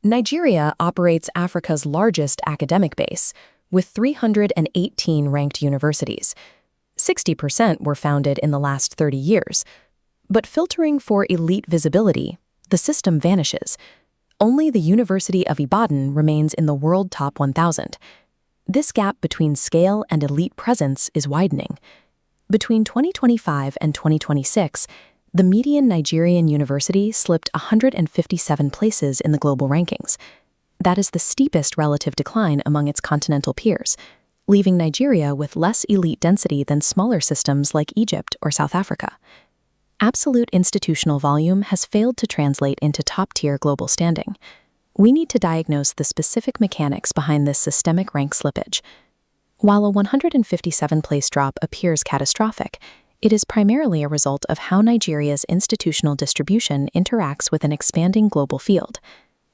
Nigeria operates Africa's largest academic base, with 318 ranked universities. 60% were founded in the last 30 years. But filtering for elite visibility, the system vanishes. Only the University of Ibadan remains in the world top 1,000. This gap between scale and elite presence is widening. Between 2025 and 2026, the median Nigerian university slipped 157 places in the global rankings. That is the steepest relative decline among its continental peers, leaving Nigeria with less elite density than smaller systems like Egypt or South Africa. Absolute institutional volume has failed to translate into top-tier global standing. We need to diagnose the specific mechanics behind this systemic rank slippage. While a 157-place drop appears catastrophic, it is primarily a result of how Nigeria's institutional distribution interacts with an expanding global field.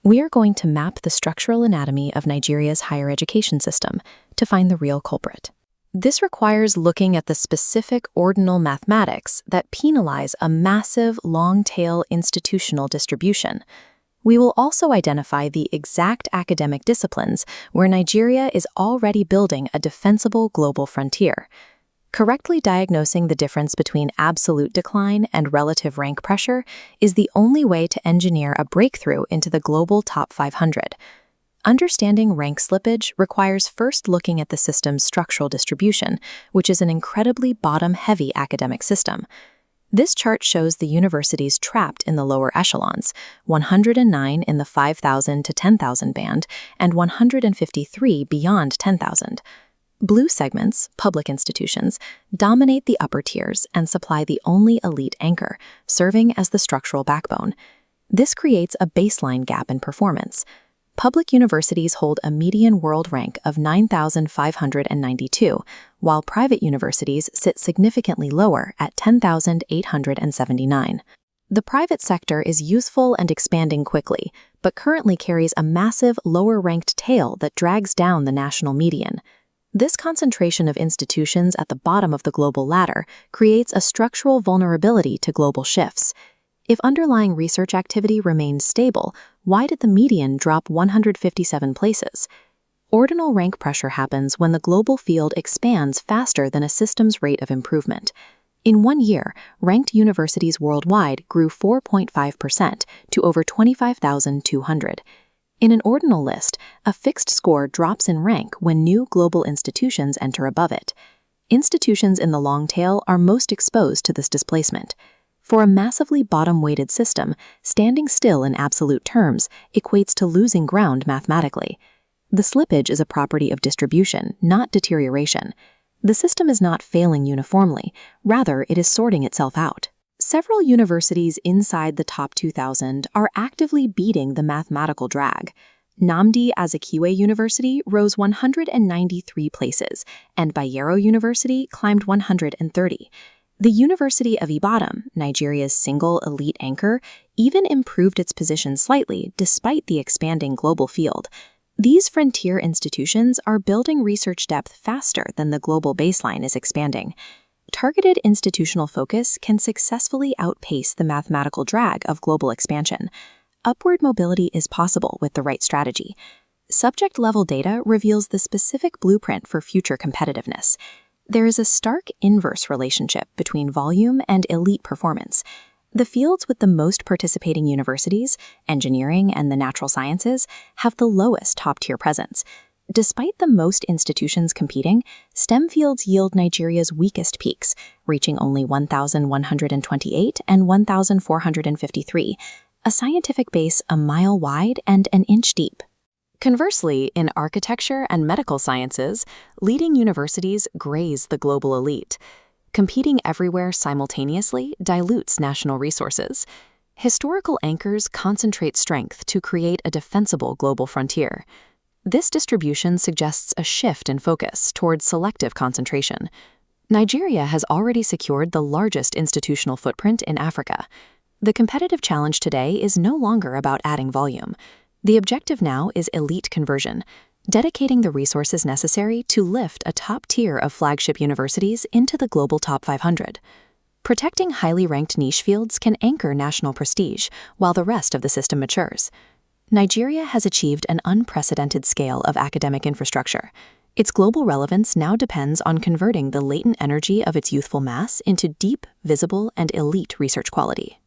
We are going to map the structural anatomy of Nigeria's higher education system to find the real culprit. This requires looking at the specific ordinal mathematics that penalize a massive, long-tail institutional distribution. We will also identify the exact academic disciplines where Nigeria is already building a defensible global frontier. Correctly diagnosing the difference between absolute decline and relative rank pressure is the only way to engineer a breakthrough into the global top 500. Understanding rank slippage requires first looking at the system's structural distribution, which is an incredibly bottom-heavy academic system. This chart shows the universities trapped in the lower echelons, 109 in the 5,000 to 10,000 band and 153 beyond 10,000. Blue segments, public institutions, dominate the upper tiers and supply the only elite anchor, serving as the structural backbone. This creates a baseline gap in performance. Public universities hold a median world rank of 9,592, while private universities sit significantly lower at 10,879. The private sector is useful and expanding quickly, but currently carries a massive lower-ranked tail that drags down the national median. This concentration of institutions at the bottom of the global ladder creates a structural vulnerability to global shifts. If underlying research activity remains stable, why did the median drop 157 places? Ordinal rank pressure happens when the global field expands faster than a system's rate of improvement. In 1 year, ranked universities worldwide grew 4.5% to over 25,200. In an ordinal list, a fixed score drops in rank when new global institutions enter above it. Institutions in the long tail are most exposed to this displacement. For a massively bottom-weighted system, standing still in absolute terms equates to losing ground mathematically. The slippage is a property of distribution, not deterioration. The system is not failing uniformly, rather it is sorting itself out. Several universities inside the top 2,000 are actively beating the mathematical drag. Nnamdi Azikiwe University rose 193 places, and Bayero University climbed 130. The University of Ibadan, Nigeria's single elite anchor, even improved its position slightly despite the expanding global field. These frontier institutions are building research depth faster than the global baseline is expanding. Targeted institutional focus can successfully outpace the mathematical drag of global expansion. Upward mobility is possible with the right strategy. Subject-level data reveals the specific blueprint for future competitiveness. There is a stark inverse relationship between volume and elite performance. The fields with the most participating universities, engineering and the natural sciences, have the lowest top-tier presence. Despite the most institutions competing, STEM fields yield Nigeria's weakest peaks, reaching only 1,128 and 1,453, a scientific base a mile wide and an inch deep. Conversely, in architecture and medical sciences, leading universities graze the global elite. Competing everywhere simultaneously dilutes national resources. Historical anchors concentrate strength to create a defensible global frontier. This distribution suggests a shift in focus towards selective concentration. Nigeria has already secured the largest institutional footprint in Africa. The competitive challenge today is no longer about adding volume. The objective now is elite conversion, dedicating the resources necessary to lift a top tier of flagship universities into the global top 500. Protecting highly ranked niche fields can anchor national prestige while the rest of the system matures. Nigeria has achieved an unprecedented scale of academic infrastructure. Its global relevance now depends on converting the latent energy of its youthful mass into deep, visible, and elite research quality.